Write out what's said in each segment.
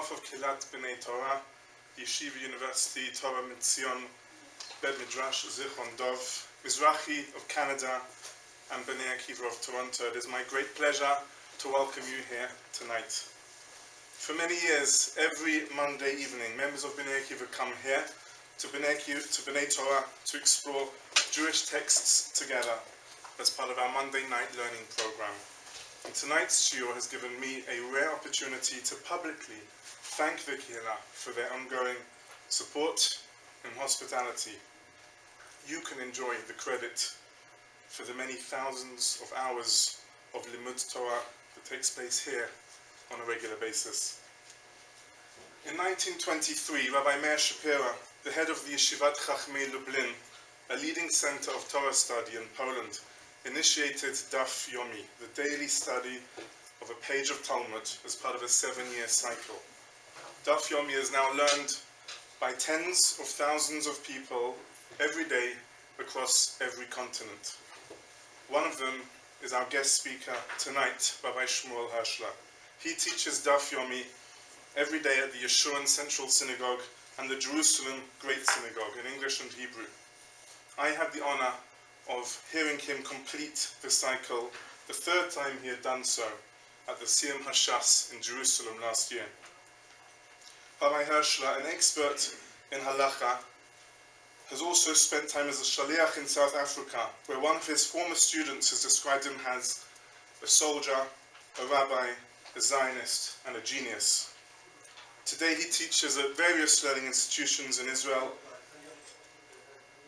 behalf of Kilat Bnei Torah, Yeshiva University, Torah Mitzion, Bet Midrash Zichron Dov, Mizrahi of Canada, and Bnei Akiva of Toronto, it is my great pleasure to welcome you here tonight. For many years, every Monday evening, members of Bnei Akiva come here to Bnei Torah to explore Jewish texts together as part of our Monday night learning program. And tonight's shiur has given me a rare opportunity to publicly thank the Kehillah for their ongoing support and hospitality. You can enjoy the credit for the many thousands of hours of Limud Torah that takes place here on a regular basis. In 1923, Rabbi Meir Shapira, the head of the Yeshivat Chachmei Lublin, a leading center of Torah study in Poland, initiated Daf Yomi, the daily study of a page of Talmud as part of a 7-year cycle. Daf Yomi is now learned by tens of thousands of people every day across every continent. One of them is our guest speaker tonight, Rabbi Shmuel Herschler. He teaches Daf Yomi every day at the Yeshurun Central Synagogue and the Jerusalem Great Synagogue in English and Hebrew. I had the honor of hearing him complete the cycle the third time he had done so at the Siyum Hashas in Jerusalem last year. Rabbi Herschler, an expert in halacha, has also spent time as a shaliach in South Africa, where one of his former students has described him as a soldier, a rabbi, a Zionist, and a genius. Today he teaches at various learning institutions in Israel,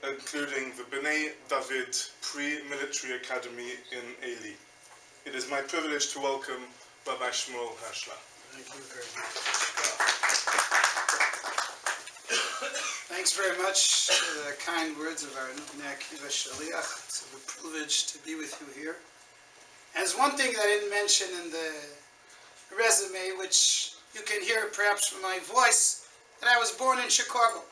including the Bnei David Pre-Military Academy in Eli. It is my privilege to welcome Rabbi Shmuel Herschler. Thank you very much. Thanks very much for the kind words of our Bnei Akiva Shaliach. It's a privilege to be with you here. And there's one thing that I didn't mention in the resume, which you can hear perhaps from my voice, that I was born in Chicago.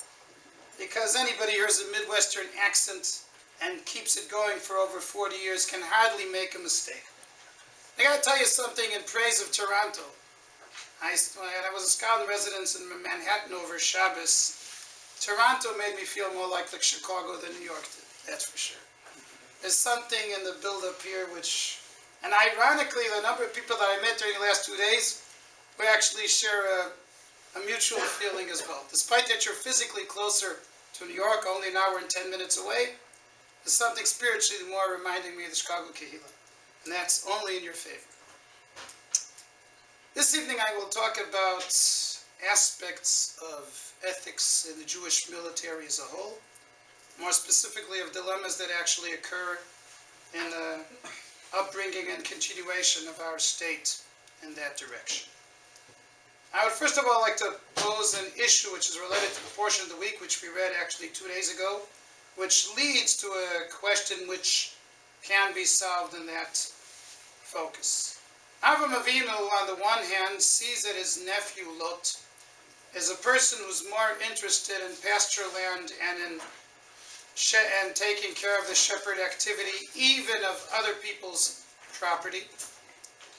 Because anybody who hears a Midwestern accent and keeps it going for over 40 years can hardly make a mistake. I got to tell you something in praise of Toronto. I was a scholar in residence in Manhattan over Shabbos. Toronto made me feel more like Chicago than New York did, that's for sure. There's something in the build-up here which, and ironically, the number of people that I met during the last 2 days, we actually share a mutual feeling as well. Despite that you're physically closer to New York, only an hour and 10 minutes away, there's something spiritually more reminding me of the Chicago Kehillah. And that's only in your favor. This evening I will talk about aspects of ethics in the Jewish military as a whole, more specifically of dilemmas that actually occur in the upbringing and continuation of our state in that direction. I would first of all like to pose an issue which is related to the portion of the week which we read actually 2 days ago, which leads to a question which can be solved in that focus. Avram Avinu, on the one hand, sees that his nephew Lot is a person who's more interested in pasture land and in taking care of the shepherd activity, even of other people's property.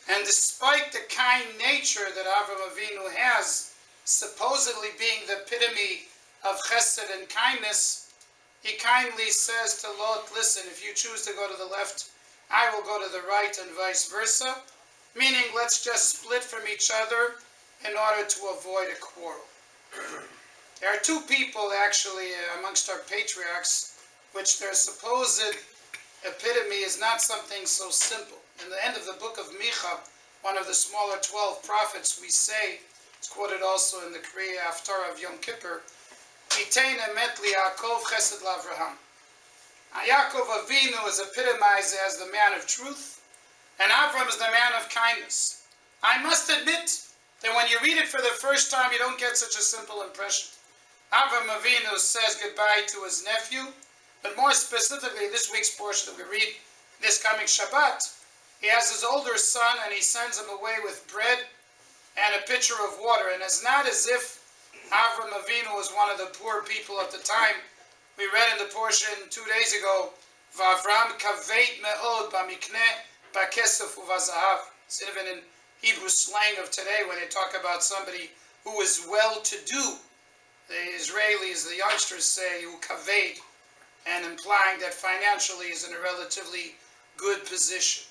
And despite the kind nature that Avram Avinu has, supposedly being the epitome of chesed and kindness, he kindly says to Lot, listen, if you choose to go to the left, I will go to the right and vice versa, meaning let's just split from each other in order to avoid a quarrel. There are two people actually amongst our patriarchs, which their supposed epitome is not something so simple. In the end of the book of Micha, one of the smaller 12 prophets, we say, it's quoted also in the Kriya Haftarah of Yom Kippur, Itein emet li Yaakov chesed l'Avraham. Yaakov Avinu is epitomized as the man of truth, and Avram is the man of kindness. I must admit that when you read it for the first time, you don't get such a simple impression. Avram Avinu says goodbye to his nephew, but more specifically, this week's portion that we read this coming Shabbat, he has his older son and he sends him away with bread and a pitcher of water. And it's not as if Avram Avinu was one of the poor people at the time. We read in the portion 2 days ago, V'Avram kaved me'od b'mikneh b'kesef u'v'zahav. It's even in Hebrew slang of today when they talk about somebody who is well-to-do. The Israelis, the youngsters say, who kaved, and implying that financially is in a relatively good position.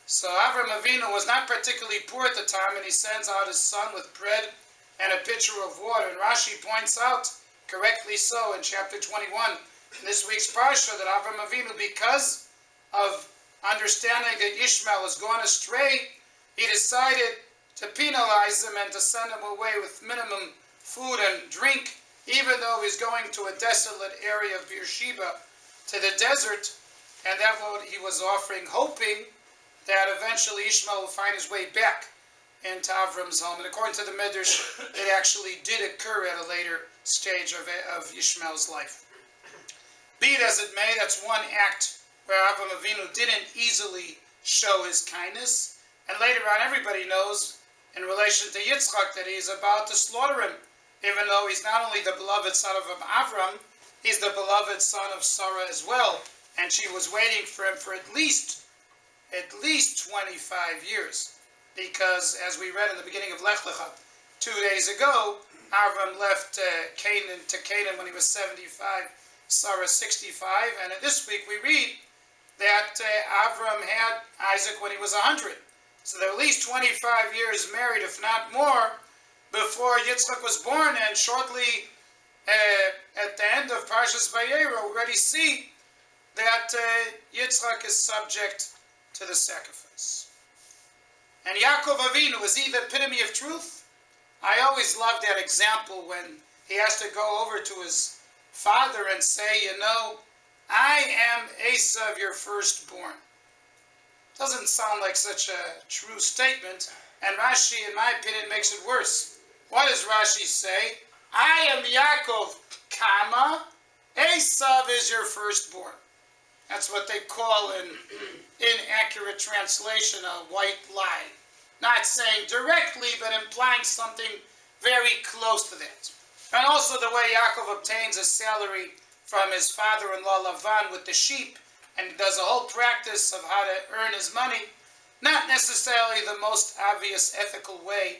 So Avram Avinu was not particularly poor at the time, and he sends out his son with bread and a pitcher of water. And Rashi points out, correctly so, in chapter 21, in this week's parsha, that Avram Avinu, because of understanding that Ishmael has gone astray, he decided to penalize him and to send him away with minimum food and drink, even though he's going to a desolate area of Beersheba, to the desert, and that what he was offering, hoping that eventually Ishmael will find his way back into Avram's home. And according to the Midrash, it actually did occur at a later stage of Ishmael's life. Be it as it may, that's one act where Avram Avinu didn't easily show his kindness. And later on, everybody knows in relation to Yitzchak that he's about to slaughter him, even though he's not only the beloved son of Avram, he's the beloved son of Sarah as well. And she was waiting for him for at least 25 years. Because, as we read in the beginning of Lech Lecha 2 days ago, Avram left Canaan when he was 75, Sarah 65, and this week we read that Avram had Isaac when he was 100. So they're at least 25 years married, if not more, before Yitzchak was born, and shortly at the end of Parshas Vayera, we already see that Yitzchak is subject to the sacrifice. And Yaakov Avinu, is he the epitome of truth? I always love that example when he has to go over to his father and say, you know, I am Esav, your firstborn. Doesn't sound like such a true statement, and Rashi, in my opinion, makes it worse. What does Rashi say? I am Yaakov, comma, Esav is your firstborn. That's what they call in inaccurate translation a white lie. Not saying directly, but implying something very close to that. And also the way Yaakov obtains a salary from his father-in-law Lavan with the sheep, and does a whole practice of how to earn his money, not necessarily the most obvious ethical way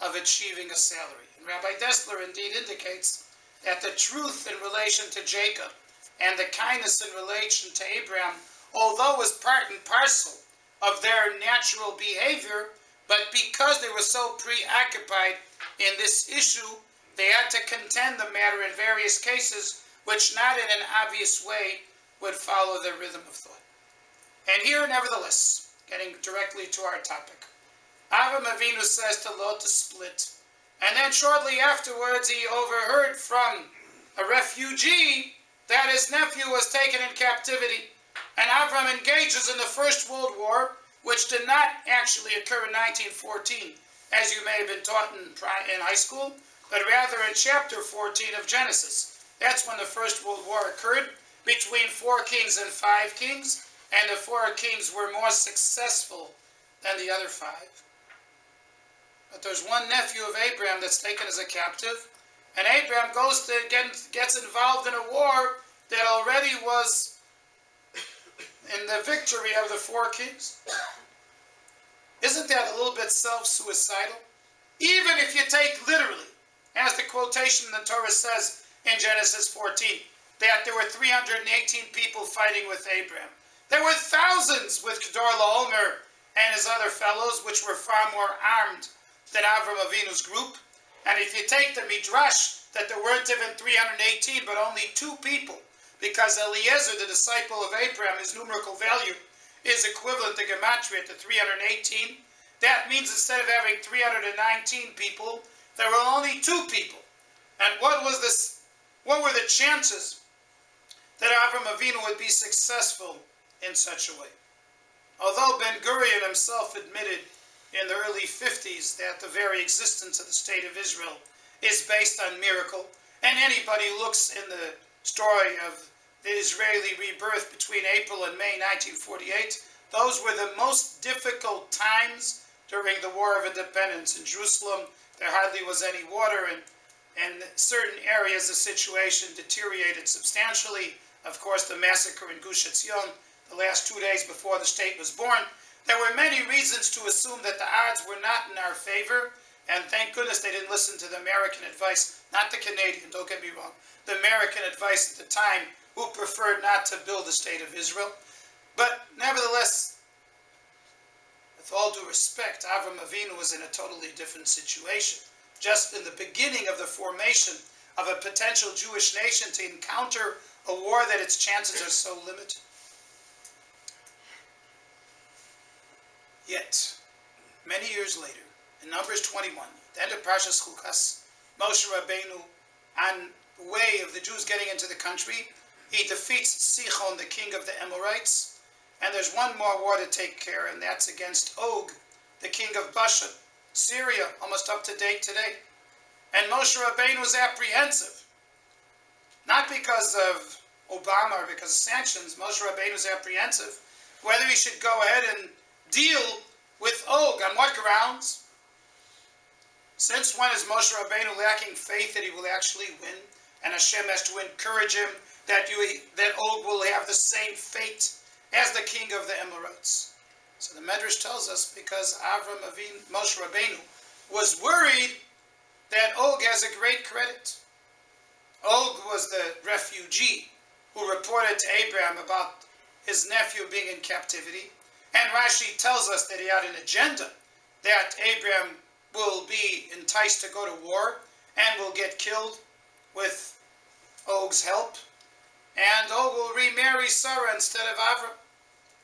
of achieving a salary. And Rabbi Dessler indeed indicates that the truth in relation to Jacob and the kindness in relation to Abraham, although was part and parcel of their natural behavior, but because they were so preoccupied in this issue, they had to contend the matter in various cases, which not in an obvious way would follow the rhythm of thought. And here, nevertheless, getting directly to our topic, Avram Avinu says to Lot to split, and then shortly afterwards he overheard from a refugee that his nephew was taken in captivity, and Avram engages in the First World War, which did not actually occur in 1914, as you may have been taught in high school, but rather in chapter 14 of Genesis. That's when the First World War occurred, between 4 kings and 5 kings, and the 4 kings were more successful than the other 5. But there's one nephew of Abraham that's taken as a captive, and Abraham gets involved in a war that already was in the victory of the 4 kings. Isn't that a little bit self-suicidal? Even if you take literally, as the quotation in the Torah says in Genesis 14, that there were 318 people fighting with Abraham. There were thousands with Kedorlaomer and his other fellows, which were far more armed than Avram Avinu's group. And if you take the Midrash, that there weren't even 318, but only 2 people, because Eliezer, the disciple of Abraham, his numerical value is equivalent to Gematria to 318. That means instead of having 319 people, there were only 2 people. And what were the chances that Avram Avinu would be successful in such a way? Although Ben-Gurion himself admitted in the early 50s that the very existence of the state of Israel is based on miracle, and anybody who looks in the story of the Israeli rebirth between April and May 1948, those were the most difficult times during the War of Independence. In Jerusalem, there hardly was any water, and in certain areas the situation deteriorated substantially. Of course, the massacre in Gush Etzion, the last 2 days before the state was born. There were many reasons to assume that the odds were not in our favor, And thank goodness they didn't listen to the American advice, not the Canadian, don't get me wrong, the American advice at the time, who preferred not to build the state of Israel. But nevertheless, with all due respect, Avram Avinu was in a totally different situation. Just in the beginning of the formation of a potential Jewish nation to encounter a war that its chances are so limited. Yet, many years later, in Numbers 21, the end of Parshas Chukas, Moshe Rabbeinu, on the way of the Jews getting into the country, he defeats Sichon, the king of the Amorites, and there's one more war to take care, and that's against Og, the king of Bashan, Syria, almost up to date today. And Moshe Rabbeinu was apprehensive, not because of Obama or because of sanctions. Moshe Rabbeinu was apprehensive whether he should go ahead and deal with Og. On what grounds? Since when is Moshe Rabbeinu lacking faith that he will actually win? And Hashem has to encourage him that Og will have the same fate as the king of the Amorites. So the Medrash tells us because Moshe Rabbeinu was worried that Og has a great credit. Og was the refugee who reported to Abraham about his nephew being in captivity. And Rashi tells us that he had an agenda, that Abraham will be enticed to go to war and will get killed with Og's help. And Og will remarry Sarah instead of Avram.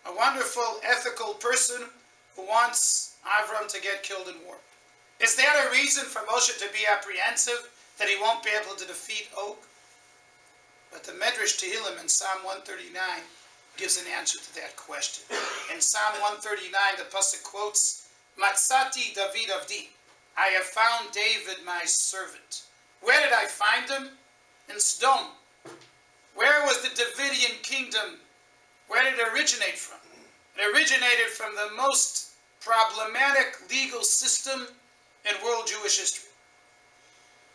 A wonderful, ethical person who wants Avram to get killed in war. Is that a reason for Moshe to be apprehensive that he won't be able to defeat Og? But the Medrash Tehillim in Psalm 139 gives an answer to that question. In Psalm 139, the pasuk quotes, Matzati David Avdi, I have found David my servant. Where did I find him? In Sodom. Where was the Davidian kingdom? Where did it originate from? It originated from the most problematic legal system in world Jewish history.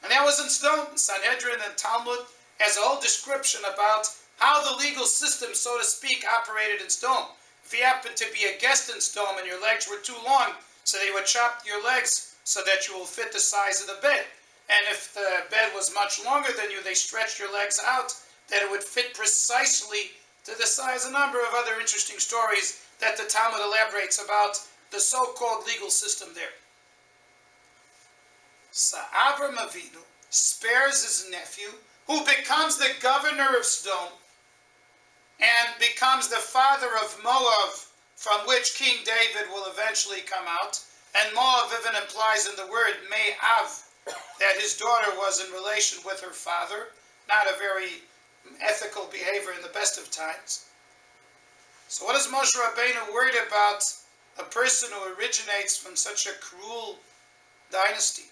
And that was in Sodom. Sanhedrin and Talmud has a whole description about how the legal system, so to speak, operated in Sodom. If you happened to be a guest in Sodom and your legs were too long, so they would chop your legs so that you will fit the size of the bed. And if the bed was much longer than you, they stretched your legs out, that it would fit precisely to the size. A number of other interesting stories that the Talmud elaborates about the so-called legal system there. So Avram Avinu spares his nephew, who becomes the governor of Sodom and becomes the father of Moab, from which King David will eventually come out. And Moab even implies in the word Me'av that his daughter was in relation with her father, not a very ethical behavior in the best of times. So what is Moshe Rabbeinu worried about? A person who originates from such a cruel dynasty.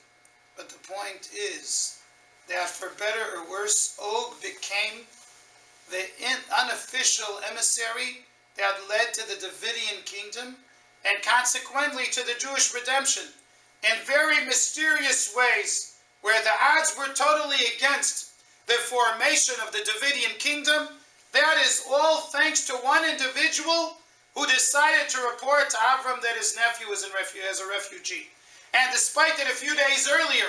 But the point is that for better or worse, Og became the unofficial emissary that led to the Davidian kingdom and consequently to the Jewish redemption in very mysterious ways, where the odds were totally against the formation of the Davidian kingdom. That is all thanks to one individual who decided to report to Avram that his nephew was as a refugee. And despite that a few days earlier,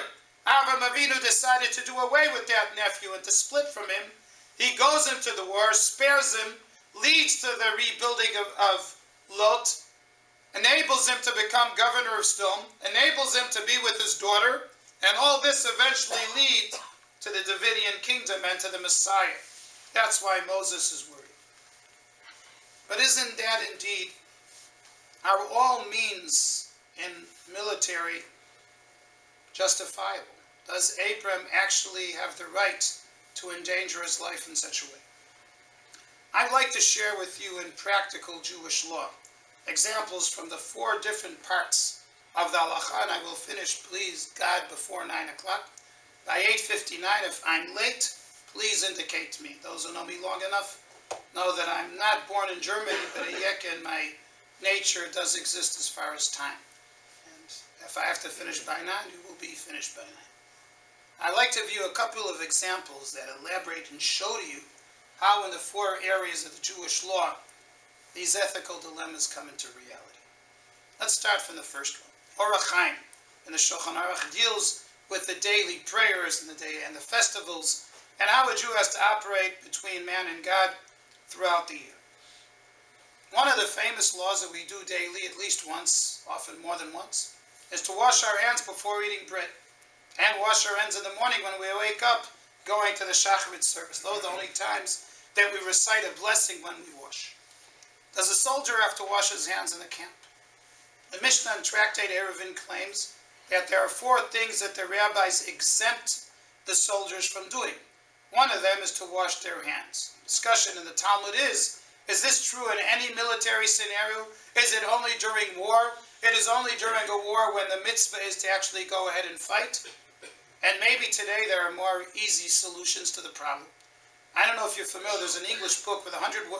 Avram Avinu decided to do away with that nephew and to split from him, he goes into the war, spares him, leads to the rebuilding of Lot, enables him to become governor of Sodom, enables him to be with his daughter, and all this eventually leads to the Davidian kingdom and to the Messiah. That's why Moses is worried. But isn't that indeed are all means in military justifiable? Does Abram actually have the right to endanger his life in such a way? I'd like to share with you in practical Jewish law examples from the 4 different parts of the halacha, and I will finish, please God, before 9 o'clock. By 8:59, if I'm late, please indicate to me. Those who know me long enough know that I'm not born in Germany, but a yek, and my nature does exist as far as time. And if I have to finish by 9, you will be finished by 9. I'd like to view a couple of examples that elaborate and show to you how in the 4 areas of the Jewish law these ethical dilemmas come into reality. Let's start from the first one. Orach Chaim. in the Shulchan Aruch deals with the daily prayers and the festivals, and how a Jew has to operate between man and God throughout the year. One of the famous laws that we do daily, at least once, often more than once, is to wash our hands before eating bread, and wash our hands in the morning when we wake up, going to the Shacharit service. Those are the only times that we recite a blessing when we wash. Does a soldier have to wash his hands in the camp? The Mishnah in Tractate Eruvin claims that there are 4 things that the rabbis exempt the soldiers from doing. One of them is to wash their hands. Discussion in the Talmud is this true in any military scenario? Is it only during war? It is only during a war when the mitzvah is to actually go ahead and fight? And maybe today there are more easy solutions to the problem. I don't know if you're familiar, there's an English book with 101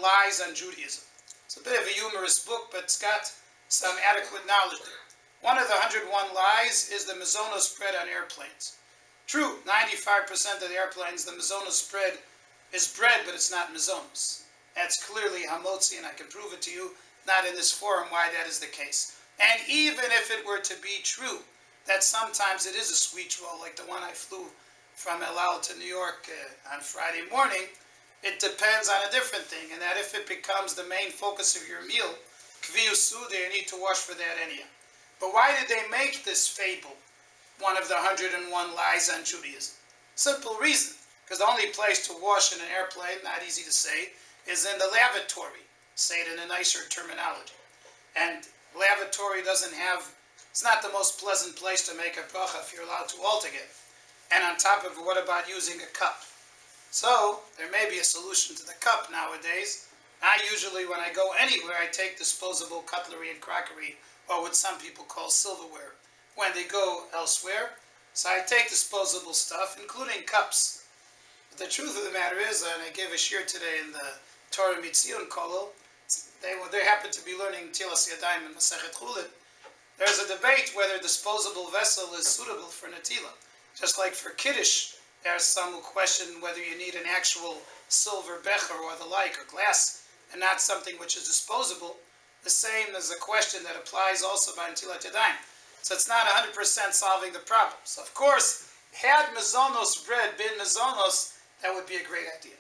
lies on Judaism. It's a bit of a humorous book, but it's got some adequate knowledge there. One of the 101 lies is the mazonos spread on airplanes. True, 95% of the airplanes, the mazonos spread is bread, but it's not mazonos. That's clearly hamotzi, and I can prove it to you, not in this forum, why that is the case. And even if it were to be true, that sometimes it is a sweet roll, like the one I flew from El Al to New York on Friday morning, it depends on a different thing, and that if it becomes the main focus of your meal, kviyu suda, you need to wash for that anyhow. But why did they make this fable one of the 101 lies on Judaism? Simple reason, because the only place to wash in an airplane, not easy to say, is in the lavatory, say it in a nicer terminology. And lavatory it's not the most pleasant place to make a bracha if you're allowed to altogether. And on top of it, what about using a cup? So, there may be a solution to the cup nowadays. I usually, when I go anywhere, I take disposable cutlery and crockery, or what some people call silverware, when they go elsewhere. So I take disposable stuff, including cups. But the truth of the matter is, and I gave a shir today in the Torah Mitzion Kolel, they happen to be learning Tilas Yadayim and Masechet Chulin. There's a debate whether disposable vessel is suitable for Natila. Just like for Kiddush, there's some who question whether you need an actual silver becher or the like, or glass, and not something which is disposable. The same as a question that applies also by Natilat Yadayim. So it's not 100% solving the problem. So of course, had mazonos bread been mazonos, that would be a great idea.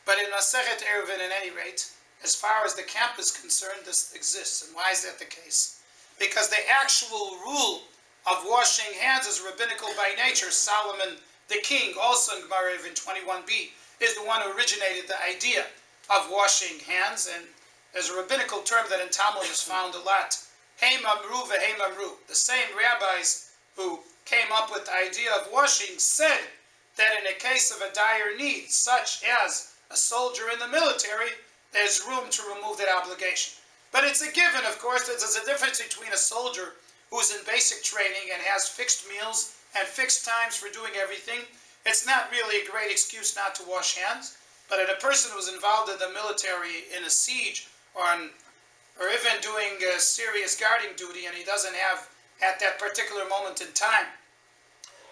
But in Masechet Eruvin, at any rate, as far as the camp is concerned, this exists. And why is that the case? Because the actual rule of washing hands is rabbinical by nature. Solomon the king, also in Gemara in 21b, is the one who originated the idea of washing hands. And there's a rabbinical term that in Talmud is found a lot. Heim amru v'heim amru. The same rabbis who came up with the idea of washing said that in a case of a dire need, such as a soldier in the military, there's room to remove that obligation. But it's a given, of course, that there's a difference between a soldier who's in basic training and has fixed meals and fixed times for doing everything. It's not really a great excuse not to wash hands. But in a person who's involved in the military in a siege or even doing serious guarding duty, and he doesn't have, at that particular moment in time,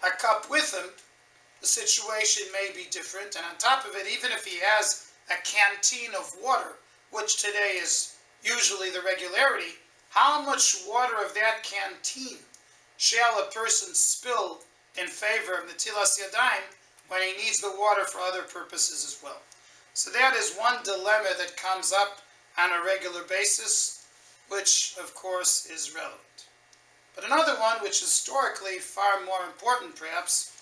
a cup with him, the situation may be different. And on top of it, even if he has a canteen of water, which today is usually the regularity, how much water of that canteen shall a person spill in favor of Natilas Yadayim when he needs the water for other purposes as well? So that is one dilemma that comes up on a regular basis, which of course is relevant. But another one, which is historically far more important perhaps,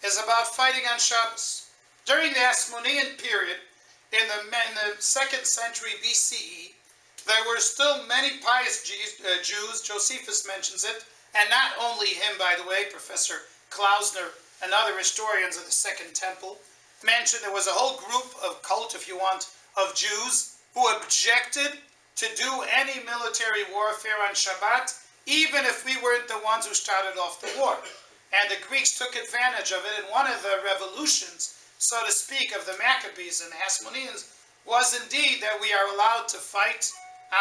is about fighting on Shabbos. During the Hasmonean period, in the 2nd century BCE, there were still many pious Jews. Josephus mentions it, and not only him, by the way. Professor Klausner and other historians of the Second Temple mentioned there was a whole group of cult, if you want, of Jews who objected to do any military warfare on Shabbat, even if we weren't the ones who started off the war. And the Greeks took advantage of it, and one of the revolutions, so to speak, of the Maccabees and the Hasmoneans was indeed that we are allowed to fight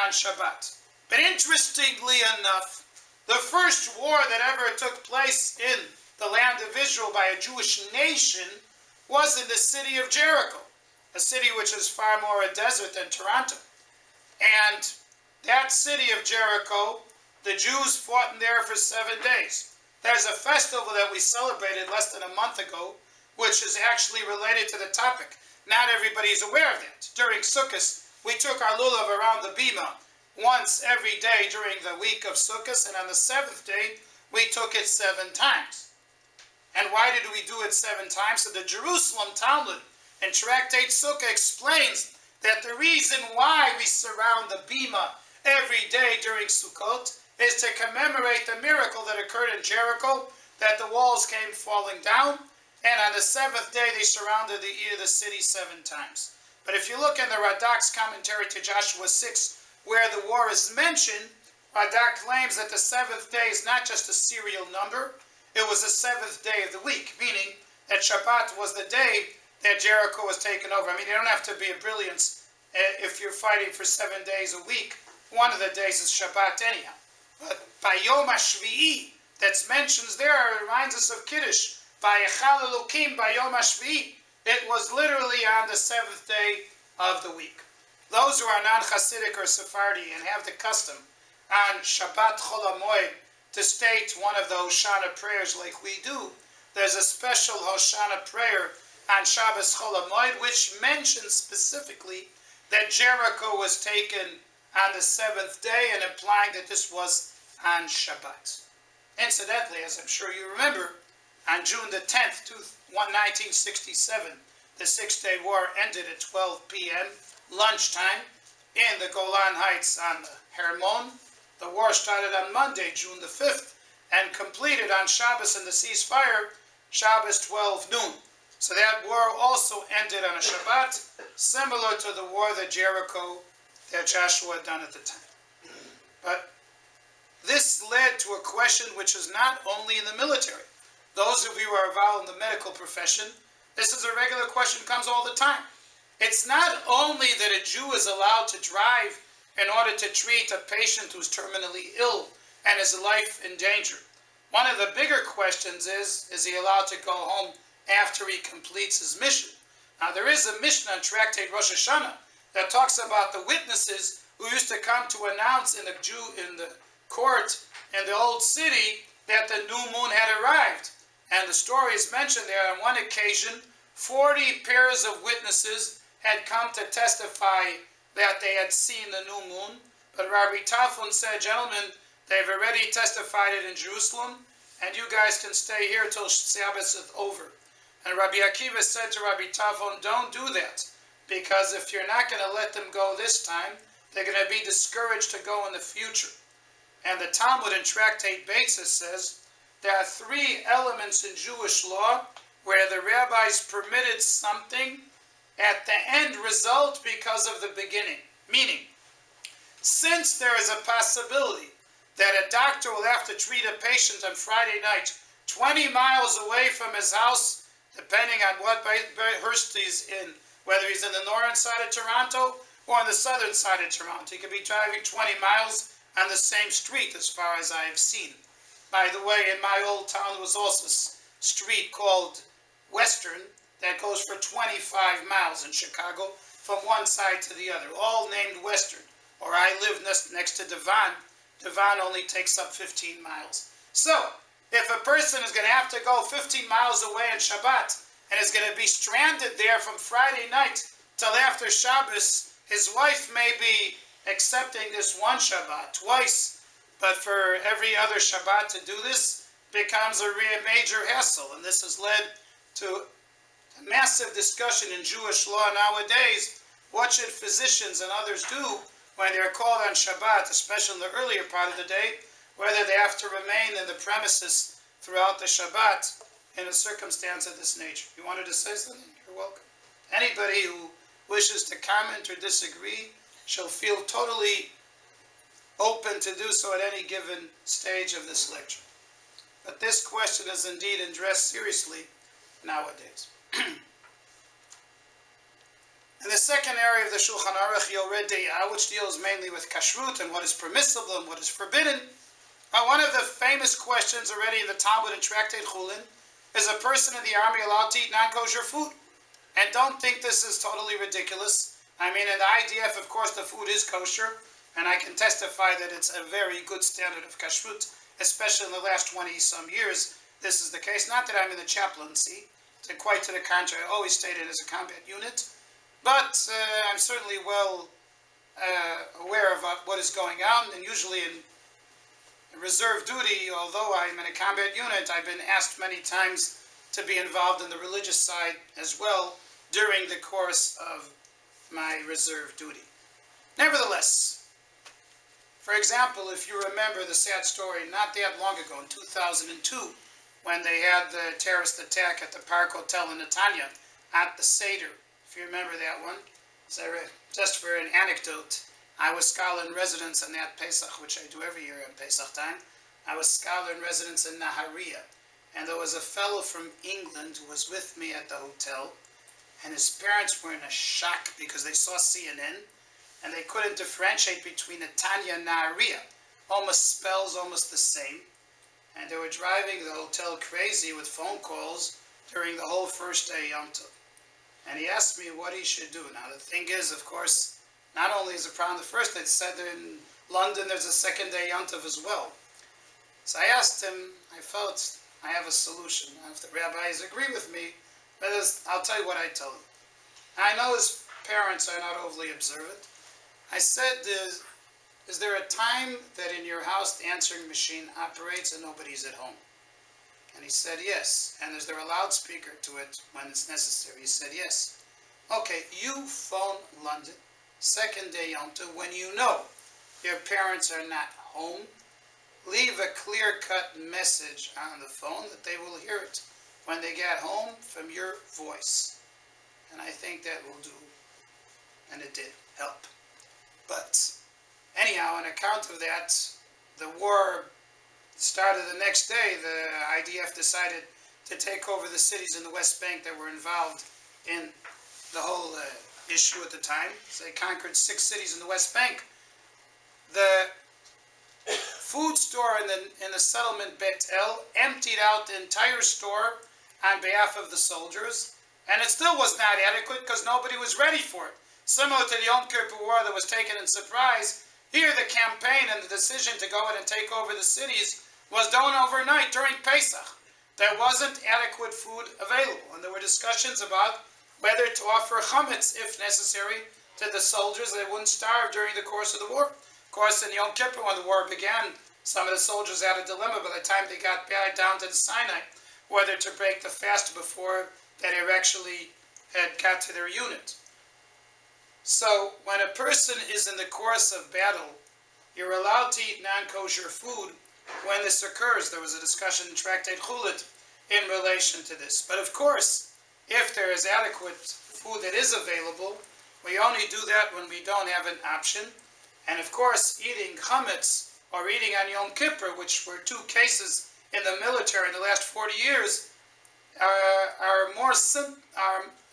on Shabbat. But interestingly enough, the first war that ever took place in the land of Israel by a Jewish nation was in the city of Jericho, a city which is far more a desert than Toronto. And that city of Jericho the Jews fought in there for 7 days. There's a festival that we celebrated less than a month ago, which is actually related to the topic. Not everybody's aware of that. During Sukkot, we took our lulav around the bima once every day during the week of Sukkot, and on the 7th day, we took it 7 times. And why did we do it 7 times? So the Jerusalem Talmud in Tractate Sukkah explains that the reason why we surround the bima every day during Sukkot is to commemorate the miracle that occurred in Jericho, that the walls came falling down, and on the 7th day they surrounded the city 7 times. But if you look in the Radak's commentary to Joshua 6, where the war is mentioned, Radak claims that the 7th day is not just a serial number, it was the 7th day of the week, meaning that Shabbat was the day that Jericho was taken over. I mean, you don't have to be a brilliance if you're fighting for 7 days a week. One of the days is Shabbat anyhow. But by Yom HaShvi'i, that's mentioned there, it reminds us of Kiddush. By Echal Elokim, by Yom HaShvi'i, it was literally on the 7th day of the week. Those who are non-Hasidic or Sephardi and have the custom on Shabbat Chol HaMoed to state one of the Hoshana prayers like we do, there's a special Hoshana prayer on Shabbos Chol HaMoed which mentions specifically that Jericho was taken on the 7th day and implying that this was on Shabbat. Incidentally, as I'm sure you remember, on June the 10th, 1967, the 6-day war ended at 12 p.m. lunchtime in the Golan Heights on the Hermon. The war started on Monday, June the 5th, and completed on Shabbos in the ceasefire, Shabbos 12 noon. So that war also ended on a Shabbat, similar to the war that Joshua had done at the time. But this led to a question which is not only in the military. Those of you who are involved in the medical profession, this is a regular question, comes all the time. It's not only that a Jew is allowed to drive in order to treat a patient who's terminally ill and his life in danger. One of the bigger questions is he allowed to go home after he completes his mission? Now there is a Mishnah in Tractate Rosh Hashanah that talks about the witnesses who used to come to announce in the court in the old city that the new moon had arrived. And the story is mentioned there. On one occasion, 40 pairs of witnesses had come to testify that they had seen the new moon. But Rabbi Tafon said, gentlemen, they've already testified it in Jerusalem, and you guys can stay here till Sabbath is over. And Rabbi Akiva said to Rabbi Tafon, don't do that, because if you're not going to let them go this time, they're going to be discouraged to go in the future. And the Talmud in Tractate Beitzus says, there are 3 elements in Jewish law where the rabbis permitted something at the end result because of the beginning. Meaning, since there is a possibility that a doctor will have to treat a patient on Friday night 20 miles away from his house, depending on what Hearst he's in, whether he's in the northern side of Toronto or on the southern side of Toronto. He could be driving 20 miles on the same street as far as I have seen. By the way, in my old town there was also a street called Western that goes for 25 miles in Chicago from one side to the other, all named Western. Or I live next to Devon. Devon only takes up 15 miles. So, if a person is going to have to go 15 miles away on Shabbat and is going to be stranded there from Friday night till after Shabbos, his wife may be accepting this one Shabbat twice, but for every other Shabbat to do this becomes a major hassle. And this has led to a massive discussion in Jewish law nowadays. What should physicians and others do when they're called on Shabbat, especially in the earlier part of the day, whether they have to remain in the premises throughout the Shabbat in a circumstance of this nature? You wanted to say something? You're welcome. Anybody who wishes to comment or disagree shall feel totally open to do so at any given stage of this lecture. But this question is indeed addressed seriously nowadays. In the second area of the Shulchan Aruch, Yored De'ah, which deals mainly with kashrut and what is permissible and what is forbidden, one of the famous questions already in the Talmud and Tractate Chulin is a person in the army allowed to eat non-kosher food? And don't think this is totally ridiculous. I mean, in the IDF, of course, the food is kosher. and I can testify that it's a very good standard of kashrut, especially in the last 20-some years. This is the case. Not that I'm in the chaplaincy, quite to the contrary. I always stayed as a combat unit, but I'm certainly well aware of what is going on, and usually in reserve duty, although I'm in a combat unit, I've been asked many times to be involved in the religious side as well during the course of my reserve duty. Nevertheless, for example, if you remember the sad story not that long ago in 2002, when they had the terrorist attack at the Park Hotel in Netanya at the Seder, if you remember that one. So just for an anecdote, I was scholar in residence in that Pesach, which I do every year at Pesach time. I was scholar in residence in Nahariya, and there was a fellow from England who was with me at the hotel, and his parents were in a shock because they saw CNN, and they couldn't differentiate between Netanya and Nahariya. Almost spells almost the same, and they were driving the hotel crazy with phone calls during the whole first day Yom Tov. And he asked me what he should do. Now the thing is, of course, not only is it problem the first day, it said in London there's a second day Yom Tov as well. So I asked him, I felt I have a solution. If the rabbis agree with me, but I'll tell you what I told him. I know his parents are not overly observant. I said, is there a time that in your house the answering machine operates and nobody's at home? And he said yes. And is there a loudspeaker to it when it's necessary? He said yes. Okay, you phone London, second day Yom Tov, when you know your parents are not home, leave a clear-cut message on the phone that they will hear it when they get home from your voice. And I think that will do. And it did help. But anyhow, on account of that, the war started the next day. The IDF decided to take over the cities in the West Bank that were involved in the whole issue at the time. So they conquered 6 cities in the West Bank. The food store in the settlement Bet El emptied out the entire store on behalf of the soldiers, and it still was not adequate because nobody was ready for it. Similar to the Yom Kippur War that was taken in surprise, here the campaign and the decision to go in and take over the cities was done overnight during Pesach. There wasn't adequate food available, and there were discussions about whether to offer chametz, if necessary, to the soldiers so they wouldn't starve during the course of the war. Of course, in Yom Kippur, when the war began, some of the soldiers had a dilemma by the time they got back down to the Sinai, whether to break the fast before they actually had got to their unit. So, when a person is in the course of battle, you're allowed to eat non-kosher food when this occurs. There was a discussion in Tractate Chulit in relation to this. But of course, if there is adequate food that is available, we only do that when we don't have an option. And of course, eating chametz or eating on Yom Kippur, which were 2 cases in the military in the last 40 years, are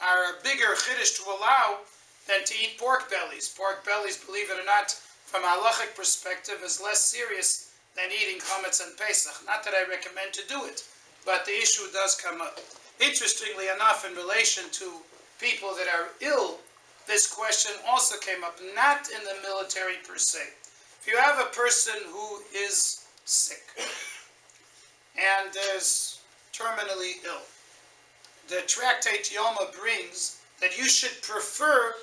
a bigger chiddush to allow than to eat pork bellies. Pork bellies, believe it or not, from a halachic perspective, is less serious than eating chametz and Pesach. Not that I recommend to do it, but the issue does come up. Interestingly enough, in relation to people that are ill, this question also came up, not in the military per se. If you have a person who is sick and is terminally ill, the Tractate Yoma brings that you should prefer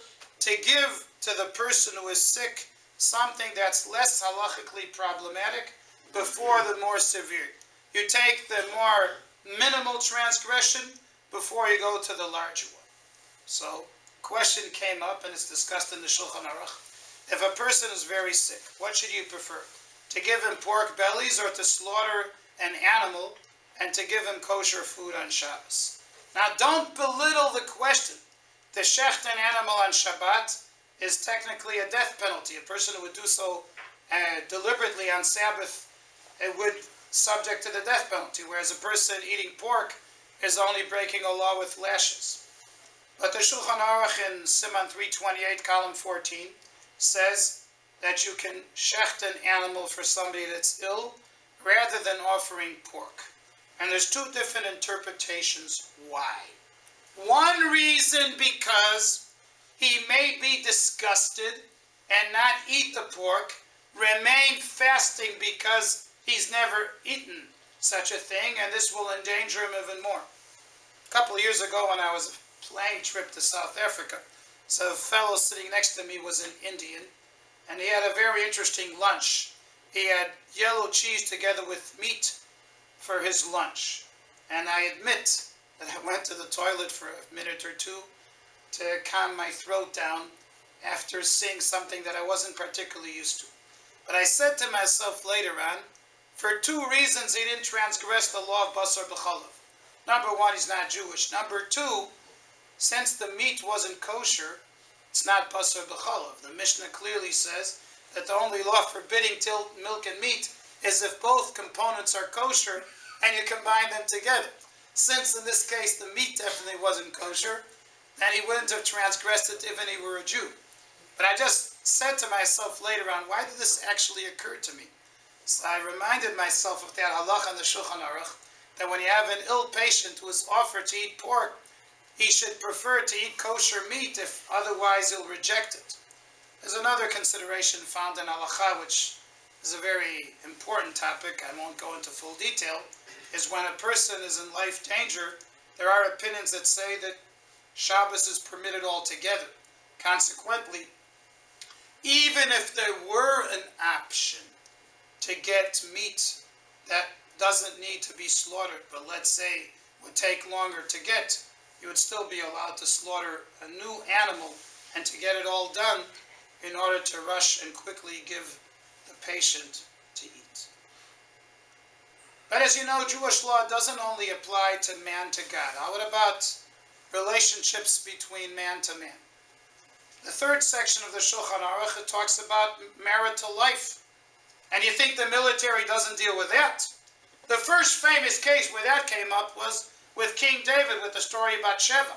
to give to the person who is sick something that's less halachically problematic before the more severe. You take the more minimal transgression before you go to the larger one. So, question came up and it's discussed in the Shulchan Aruch. If a person is very sick, what should you prefer? To give him pork bellies or to slaughter an animal and to give him kosher food on Shabbos? Now, don't belittle the question. To shecht an animal on Shabbat is technically a death penalty. A person who would do so deliberately on Sabbath would subject to the death penalty, whereas a person eating pork is only breaking a law with lashes. But the Shulchan Aruch in Siman 328, column 14, says that you can shecht an animal for somebody that's ill rather than offering pork. And there's 2 different interpretations why. One reason because he may be disgusted and not eat the pork, remain fasting because he's never eaten such a thing, and this will endanger him even more. A couple of years ago when I was on a plane trip to South Africa, so a fellow sitting next to me was an Indian, and he had a very interesting lunch. He had yellow cheese together with meat for his lunch. And I admit that I went to the toilet for a minute or two to calm my throat down after seeing something that I wasn't particularly used to. But I said to myself later on, for two reasons he didn't transgress the law of Basar B'chalav. Number one, he's not Jewish. Number two, since the meat wasn't kosher, it's not Basar B'chalav. The Mishnah clearly says that the only law forbidding milk and meat is if both components are kosher and you combine them together. Since in this case the meat definitely wasn't kosher, then he wouldn't have transgressed it even if he were a Jew. But I just said to myself later on, why did this actually occur to me? So I reminded myself of that halacha in the Shulchan Aruch, that when you have an ill patient who is offered to eat pork, he should prefer to eat kosher meat if otherwise he'll reject it. There's another consideration found in halacha, which is a very important topic, I won't go into full detail, is when a person is in life danger, there are opinions that say that Shabbos is permitted altogether. Consequently, even if there were an option to get meat that doesn't need to be slaughtered, but let's say would take longer to get, you would still be allowed to slaughter a new animal and to get it all done in order to rush and quickly give the patient to eat. But as you know, Jewish law doesn't only apply to man to God. What about relationships between man to man? The third section of the Shulchan Aruch talks about marital life. And you think the military doesn't deal with that? The first famous case where that came up was with King David, with the story about Bathsheba.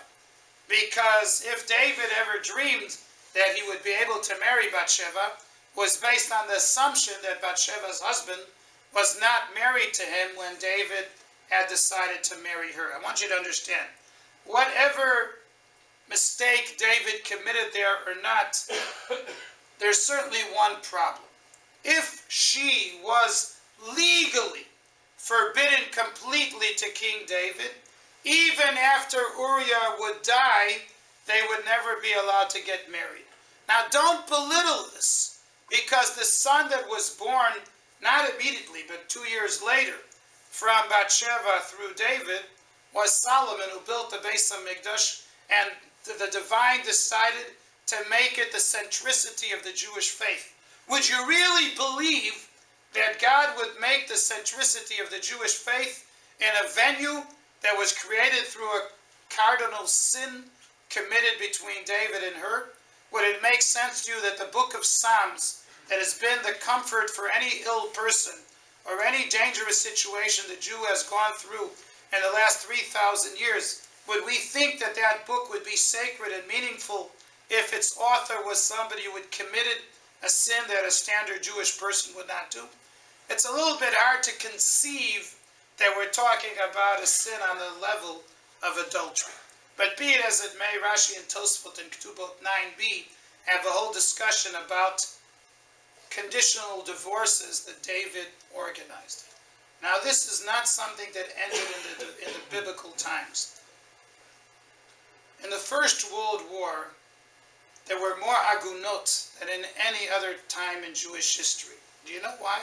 Because if David ever dreamed that he would be able to marry Bathsheba, was based on the assumption that Bathsheba's husband was not married to him when David had decided to marry her. I want you to understand, whatever mistake David committed there or not, there's certainly one problem. If she was legally forbidden completely to King David, even after Uriah would die, they would never be allowed to get married. Now don't belittle this, because the son that was born, not immediately, but 2 years later, from Bathsheba through David, was Solomon, who built the Beis HaMikdash, and the divine decided to make it the centricity of the Jewish faith. Would you really believe that God would make the centricity of the Jewish faith in a venue that was created through a cardinal sin committed between David and her? Would it make sense to you that the book of Psalms, that has been the comfort for any ill person or any dangerous situation the Jew has gone through in the last 3,000 years, would we think that that book would be sacred and meaningful if its author was somebody who had committed a sin that a standard Jewish person would not do? It's a little bit hard to conceive that we're talking about a sin on the level of adultery. But be it as it may, Rashi and Tosfot in Ketubot 9b have a whole discussion about conditional divorces that David organized. Now this is not something that ended in the biblical times. In the First World War, there were more agunot than in any other time in Jewish history. Do you know why?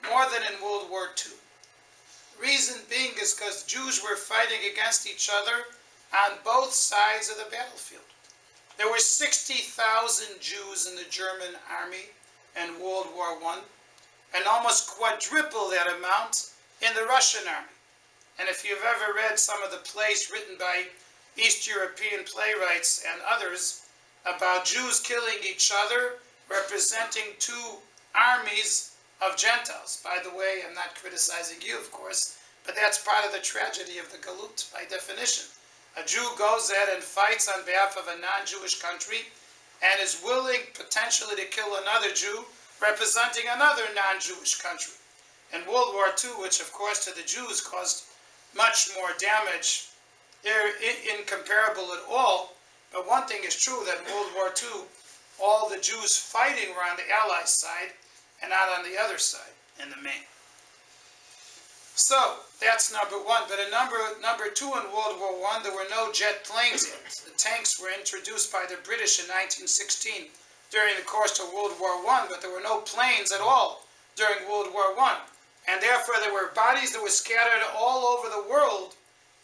More than in World War II. Reason being is because Jews were fighting against each other on both sides of the battlefield. There were 60,000 Jews in the German army in World War I, and almost quadruple that amount in the Russian army. And if you've ever read some of the plays written by East European playwrights and others about Jews killing each other, representing two armies of Gentiles. By the way, I'm not criticizing you, of course, but that's part of the tragedy of the Galut, by definition. A Jew goes ahead and fights on behalf of a non-Jewish country and is willing potentially to kill another Jew representing another non-Jewish country. In World War II, which of course to the Jews caused much more damage, they're incomparable at all. But one thing is true, that in World War II, all the Jews fighting were on the Allies' side and not on the other side in the main. So that's number one. But in number two, in World War I, there were no jet planes yet. The tanks were introduced by the British in 1916 during the course of World War I, but there were no planes at all during World War I. And therefore there were bodies that were scattered all over the world,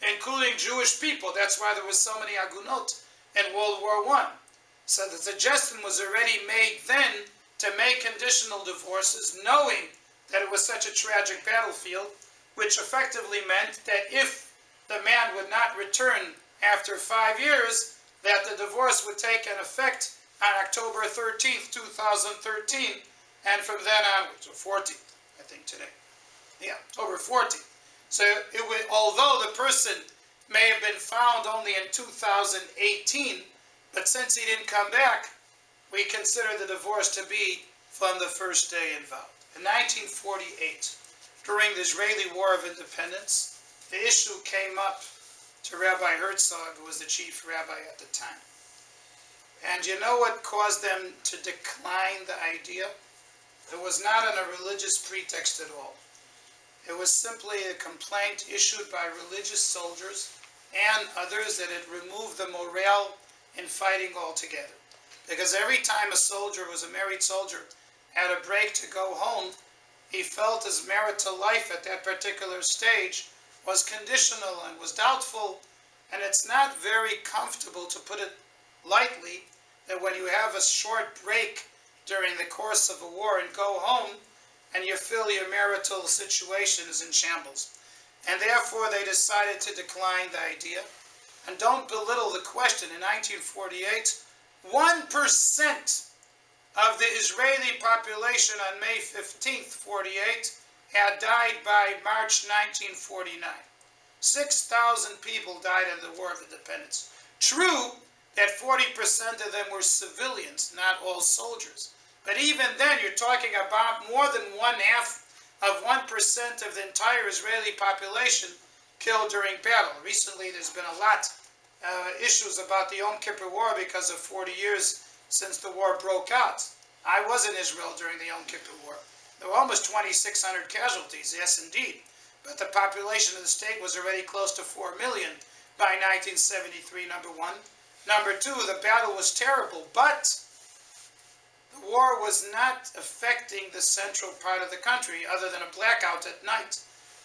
including Jewish people. That's why there was so many agunot in World War I. So the suggestion was already made then to make conditional divorces, knowing that it was such a tragic battlefield, which effectively meant that if the man would not return after 5 years, that the divorce would take an effect on October 13th, 2013, and from then onwards, or 14th, I think today. Yeah, October 14th. So it would, although the person may have been found only in 2018, but since he didn't come back, we consider the divorce to be from the first day involved. In 1948, during the Israeli War of Independence, the issue came up to Rabbi Herzog, who was the chief rabbi at the time. And you know what caused them to decline the idea? It was not on a religious pretext at all. It was simply a complaint issued by religious soldiers and others that it removed the morale in fighting altogether. Because every time a soldier was a married soldier, had a break to go home, he felt his marital life at that particular stage was conditional and was doubtful, and it's not very comfortable, to put it lightly, that when you have a short break during the course of a war and go home, and you feel your marital situation is in shambles. And therefore they decided to decline the idea. And don't belittle the question. In 1948, 1% of the Israeli population on May 15th, 48, had died by March 1949. 6,000 people died in the War of Independence. True that 40% of them were civilians, not all soldiers. But even then, you're talking about more than 1/2 of 1% of the entire Israeli population killed during battle. Recently, there's been a lot issues about the Yom Kippur War because of 40 years since the war broke out. I was in Israel during the Yom Kippur War. There were almost 2,600 casualties, yes indeed. But the population of the state was already close to 4 million by 1973, number one. Number two, the battle was terrible, but the war was not affecting the central part of the country other than a blackout at night.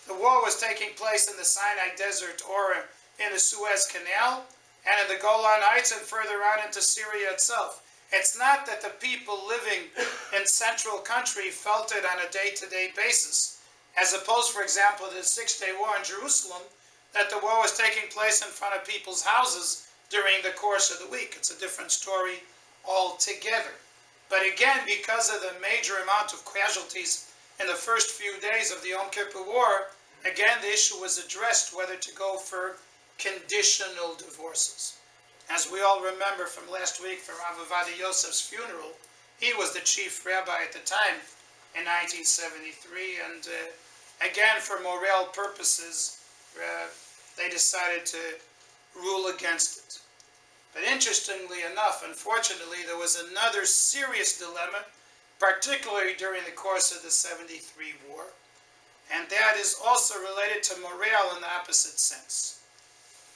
The war was taking place in the Sinai Desert or in the Suez Canal and in the Golan Heights and further on into Syria itself. It's not that the people living in central country felt it on a day-to-day basis, as opposed, for example, to the Six-Day War in Jerusalem, that the war was taking place in front of people's houses during the course of the week. It's a different story altogether. But again, because of the major amount of casualties in the first few days of the Yom Kippur War, again, the issue was addressed whether to go for conditional divorces. As we all remember from last week for Rav Ovadia Yosef's funeral, he was the chief rabbi at the time in 1973, and again, for morale purposes, they decided to rule against it. But interestingly enough, unfortunately, there was another serious dilemma, particularly during the course of the 73 war, and that is also related to morale in the opposite sense.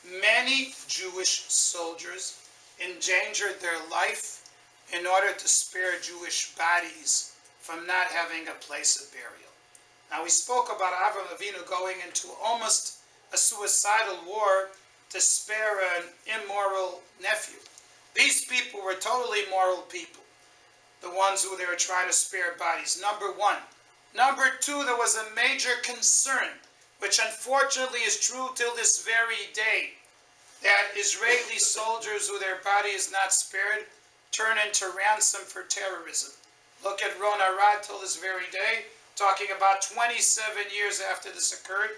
Many Jewish soldiers endangered their life in order to spare Jewish bodies from not having a place of burial. Now, we spoke about Avram Avinu going into almost a suicidal war to spare an immoral nephew. These people were totally moral people, the ones who they were trying to spare bodies, number one. Number two, there was a major concern, which unfortunately is true till this very day, that Israeli soldiers who their body is not spared turn into ransom for terrorism. Look at Ron Arad till this very day, talking about 27 years after this occurred,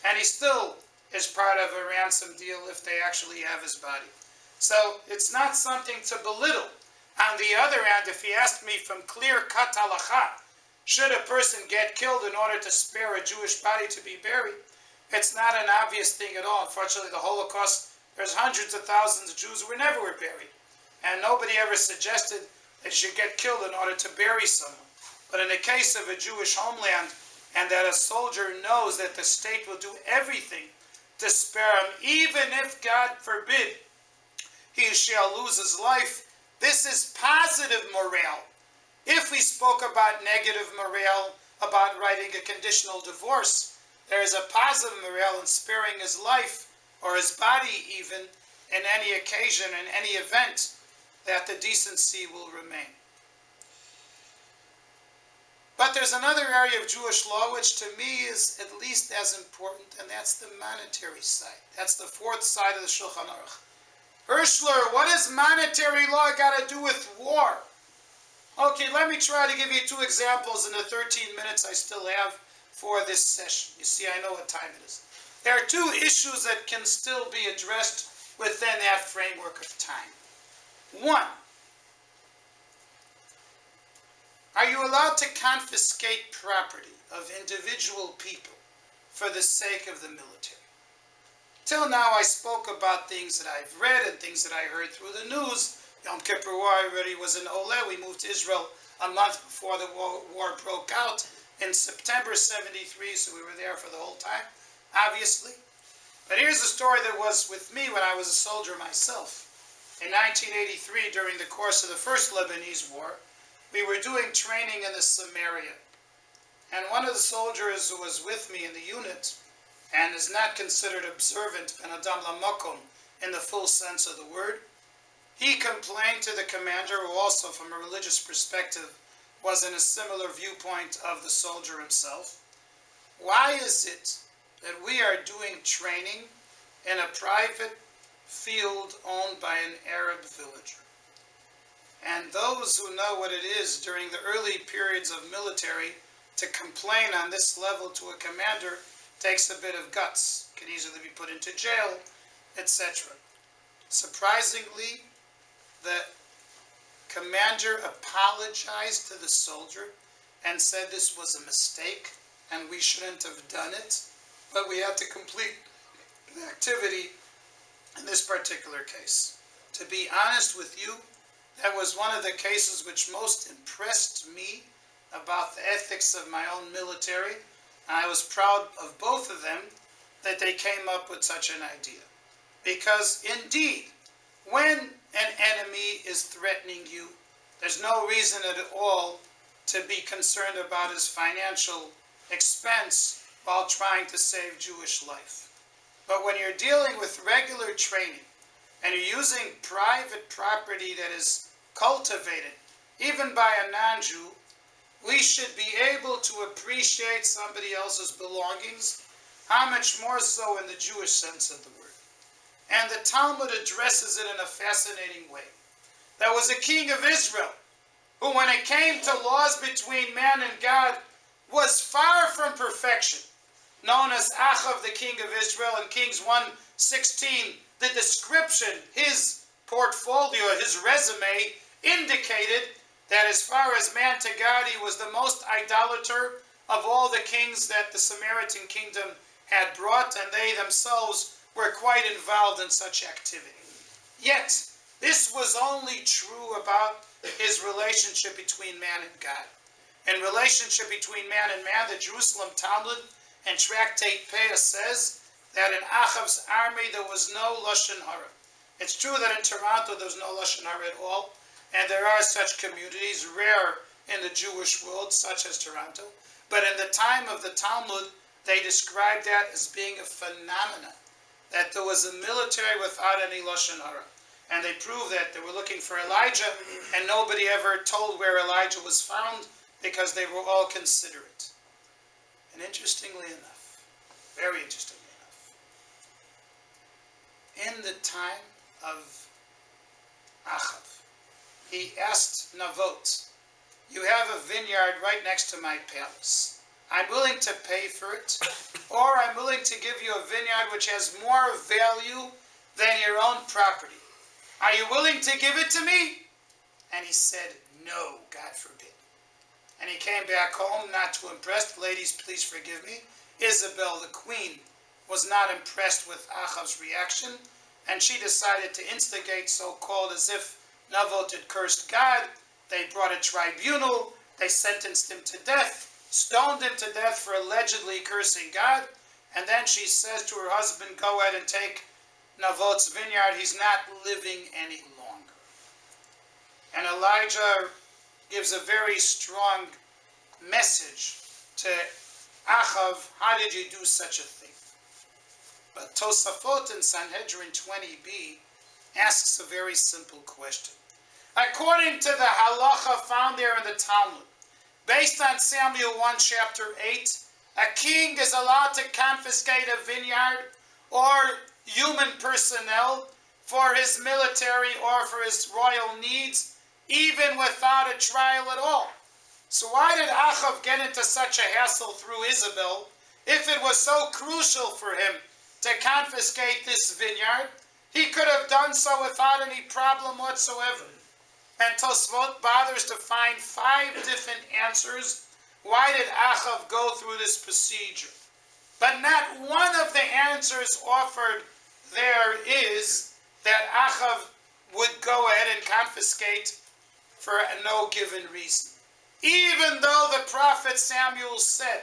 and he still is part of a ransom deal if they actually have his body. So it's not something to belittle. On the other hand, if you ask me from clear-cut halacha, should a person get killed in order to spare a Jewish body to be buried? It's not an obvious thing at all. Unfortunately, the Holocaust, there's hundreds of thousands of Jews who never were buried. And nobody ever suggested that you should get killed in order to bury someone. But in the case of a Jewish homeland, and that a soldier knows that the state will do everything to spare him, even if, God forbid, he shall lose his life, this is positive morale. If we spoke about negative morale, about writing a conditional divorce, there is a positive morale in sparing his life, or his body even, in any occasion, in any event, that the decency will remain. But there's another area of Jewish law which to me is at least as important, and that's the monetary side. That's the fourth side of the Shulchan Aruch. Herschler, what does monetary law got to do with war? Okay, let me try to give you two examples in the 13 minutes I still have for this session. You see, I know what time it is. There are two issues that can still be addressed within that framework of time. One, are you allowed to confiscate property of individual people for the sake of the military? Till now I spoke about things that I've read and things that I heard through the news. Yom Kippur War already was in Ole. We moved to Israel a month before the war broke out in September 73, so we were there for the whole time, obviously. But here's the story that was with me when I was a soldier myself. In 1983, during the course of the first Lebanese war, we were doing training in the Samaria. And one of the soldiers who was with me in the unit, and is not considered observant, Ben Adam Lamakom, in the full sense of the word, he complained to the commander, who also from a religious perspective was in a similar viewpoint of the soldier himself. Why is it that we are doing training in a private field owned by an Arab villager? And those who know what it is during the early periods of military to complain on this level to a commander takes a bit of guts, can easily be put into jail, etc. Surprisingly, the commander apologized to the soldier and said this was a mistake and we shouldn't have done it, but we had to complete the activity in this particular case. To be honest with you, that was one of the cases which most impressed me about the ethics of my own military. I was proud of both of them that they came up with such an idea. Because indeed, when an enemy is threatening you, there's no reason at all to be concerned about his financial expense while trying to save Jewish life. But when you're dealing with regular training and you're using private property that is cultivated, even by a non-Jew, we should be able to appreciate somebody else's belongings, how much more so in the Jewish sense of the word. And the Talmud addresses it in a fascinating way. There was a king of Israel who, when it came to laws between man and God, was far from perfection. Known as Achav, the king of Israel, in Kings 1:16, the description, his portfolio, his resume, indicated that as far as man to God, he was the most idolater of all the kings that the Samaritan kingdom had brought, and they themselves were quite involved in such activity. Yet, this was only true about his relationship between man and God. In relationship between man and man, the Jerusalem Talmud and Tractate Peah says that in Achav's army there was no Lashon Hara. It's true that in Toronto there was no Lashon Hara at all, and there are such communities, rare in the Jewish world, such as Toronto. But in the time of the Talmud, they described that as being a phenomenon, that there was a military without any Lashon Hara. And they proved that they were looking for Elijah, and nobody ever told where Elijah was found because they were all considerate. And interestingly enough, very interestingly enough, in the time of Achav, he asked Navot, "You have a vineyard right next to my palace. I'm willing to pay for it, or I'm willing to give you a vineyard which has more value than your own property. Are you willing to give it to me?" And he said, "No, God forbid." And he came back home, not too impressed. Ladies, please forgive me. Isabel, the queen, was not impressed with Achav's reaction, and she decided to instigate so-called as if Navot had cursed God, they brought a tribunal, they sentenced him to death, stoned him to death for allegedly cursing God, and then she says to her husband, go ahead and take Naboth's vineyard, he's not living any longer. And Elijah gives a very strong message to Achav, how did you do such a thing? But Tosafot in Sanhedrin 20b asks a very simple question. According to the halacha found there in the Talmud, based on Samuel 1 chapter 8, a king is allowed to confiscate a vineyard or human personnel for his military or for his royal needs, even without a trial at all. So why did Achav get into such a hassle through Isabel if it was so crucial for him to confiscate this vineyard? He could have done so without any problem whatsoever. And Tosfot bothers to find 5 different answers. Why did Achav go through this procedure? But not one of the answers offered there is that Achav would go ahead and confiscate for no given reason. Even though the prophet Samuel said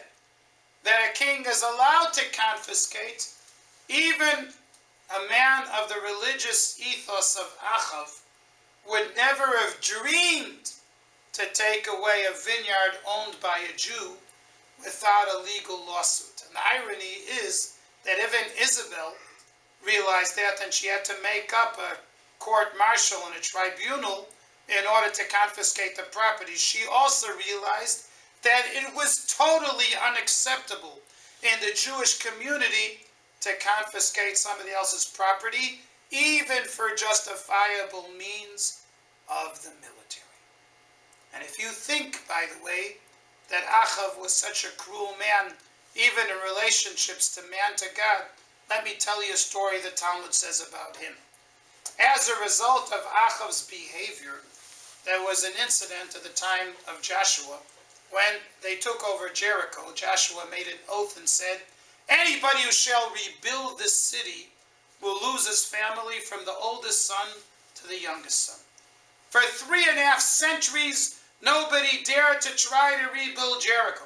that a king is allowed to confiscate, even a man of the religious ethos of Achav would never have dreamed to take away a vineyard owned by a Jew without a legal lawsuit. And the irony is that even Isabel realized that, and she had to make up a court-martial and a tribunal in order to confiscate the property. She also realized that it was totally unacceptable in the Jewish community to confiscate somebody else's property, even for justifiable means of the military. And if you think, by the way, that Achav was such a cruel man, even in relationships to man to God, let me tell you a story the Talmud says about him. As a result of Achav's behavior, there was an incident at the time of Joshua when they took over Jericho. Joshua made an oath and said, anybody who shall rebuild this city will lose his family from the oldest son to the youngest son. For 3.5 centuries, nobody dared to try to rebuild Jericho.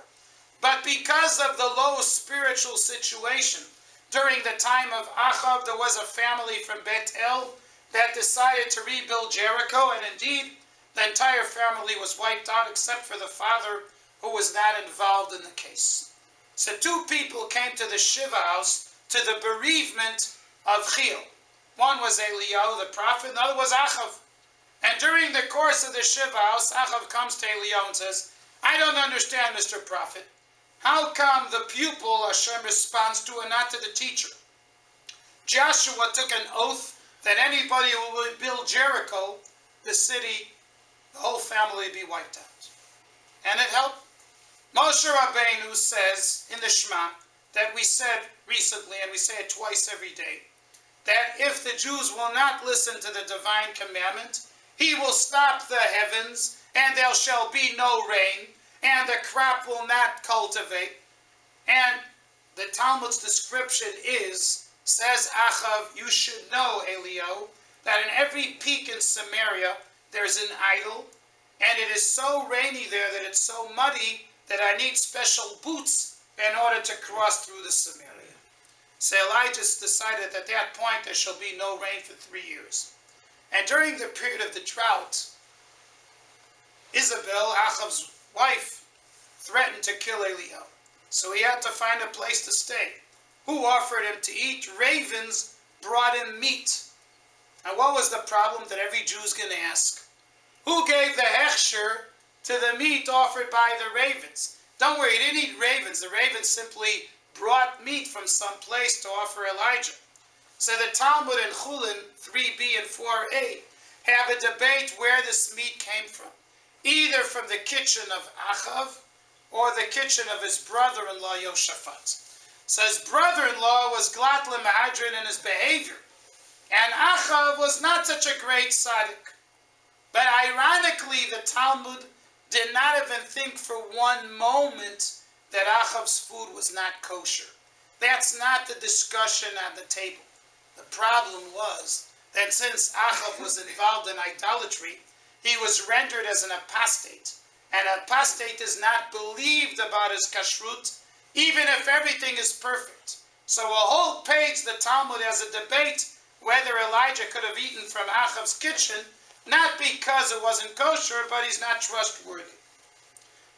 But because of the low spiritual situation, during the time of Achav, there was a family from Bet El that decided to rebuild Jericho, and indeed, the entire family was wiped out except for the father, who was not involved in the case. So 2 people came to the Shiva house to the bereavement of Chil. One was Eliyahu the prophet, and the other was Achav. And during the course of the Shiva house, Achav comes to Eliyahu and says, I don't understand, Mr. Prophet. How come the pupil Hashem responds to and not to the teacher? Joshua took an oath that anybody who would build Jericho, the city, the whole family would be wiped out. And it helped. Moshe Rabbeinu says in the Shema that we said recently, and we say it twice every day, that if the Jews will not listen to the divine commandment, he will stop the heavens, and there shall be no rain, and the crop will not cultivate. And the Talmud's description says Achav, you should know, Eliyahu, that in every peak in Samaria there's an idol, and it is so rainy there that it's so muddy that I need special boots in order to cross through the Samaria. So Elijah decided at that point there shall be no rain for 3 years. And during the period of the drought, Isabel, Achav's wife, threatened to kill Eliyahu. So he had to find a place to stay. Who offered him to eat? Ravens brought him meat. And what was the problem that every Jew's going to ask? Who gave the hechsher to the meat offered by the ravens? Don't worry, he didn't eat ravens. The ravens simply brought meat from some place to offer Elijah. So the Talmud in Chulin 3b and 4a have a debate where this meat came from. Either from the kitchen of Achav or the kitchen of his brother-in-law Yoshaphat. So his brother-in-law was Glat Lemahadrin in his behavior. And Achav was not such a great tzaddik. But ironically, the Talmud did not even think for one moment that Achav's food was not kosher. That's not the discussion on the table. The problem was that since Achav was involved in idolatry, he was rendered as an apostate. An apostate is not believed about his kashrut, even if everything is perfect. So a whole page, the Talmud has a debate whether Elijah could have eaten from Achav's kitchen, not because it wasn't kosher, but he's not trustworthy.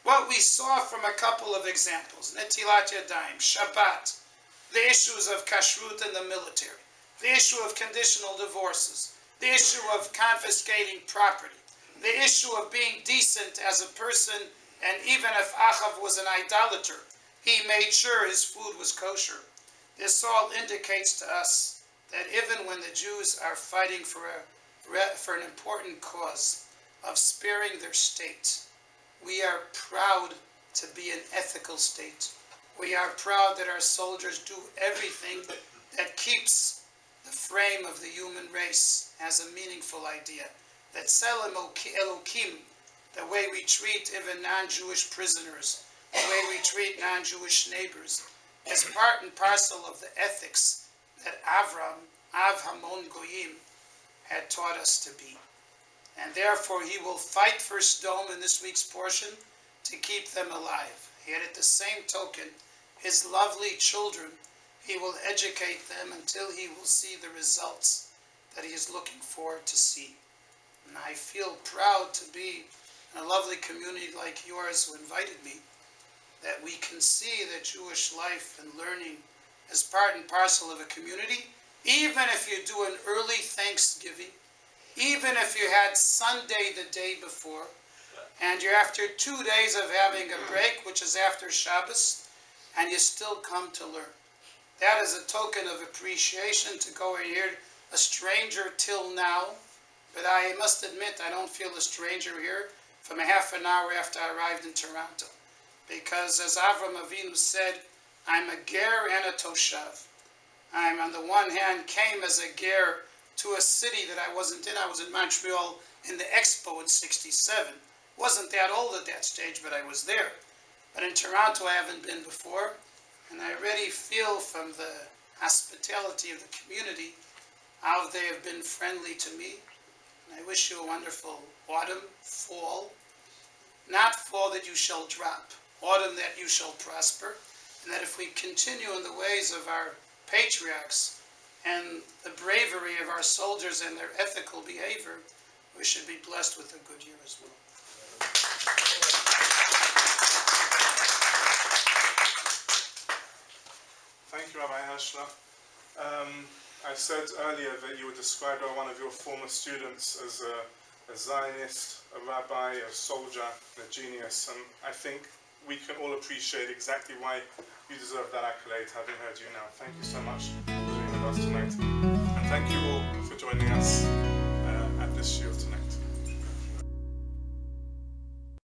What we saw from a couple of examples, Netilat Yadayim, Shabbat, the issues of kashrut in the military, the issue of conditional divorces, the issue of confiscating property, the issue of being decent as a person, and even if Achav was an idolater, he made sure his food was kosher. This all indicates to us that even when the Jews are fighting for an important cause of sparing their state, we are proud to be an ethical state. We are proud that our soldiers do everything that keeps the frame of the human race as a meaningful idea. That Tselem Elokim, the way we treat even non-Jewish prisoners, the way we treat non-Jewish neighbors, is part and parcel of the ethics that Avram, Av Hamon Goyim, had taught us to be. And therefore he will fight for Sdom in this week's portion to keep them alive. Yet at the same token, his lovely children, he will educate them until he will see the results that he is looking forward to see. And I feel proud to be in a lovely community like yours who invited me, that we can see that Jewish life and learning is part and parcel of a community, even if you do an early Thanksgiving, even if you had Sunday the day before, and you're after 2 days of having a break, which is after Shabbos, and you still come to learn. That is a token of appreciation to go and hear a stranger till now, but I must admit I don't feel a stranger here from a half an hour after I arrived in Toronto. Because as Avram Avinu said, I'm a ger and a toshav. I'm on the one hand came as a ger to a city that I wasn't in. I was in Montreal in the Expo in '67. Wasn't that old at that stage, but I was there. But in Toronto I haven't been before, and I already feel from the hospitality of the community how they have been friendly to me. And I wish you a wonderful autumn, fall. Not fall that you shall drop, autumn that you shall prosper, and that if we continue in the ways of our patriarchs and the bravery of our soldiers and their ethical behavior, we should be blessed with a good year as well. Thank you, Rabbi Herschler. I said earlier that you were described by one of your former students as a Zionist, a rabbi, a soldier, and a genius, and I think we can all appreciate exactly why you deserve that accolade, having heard you now. Thank you so much for being with us tonight, and thank you all for joining us.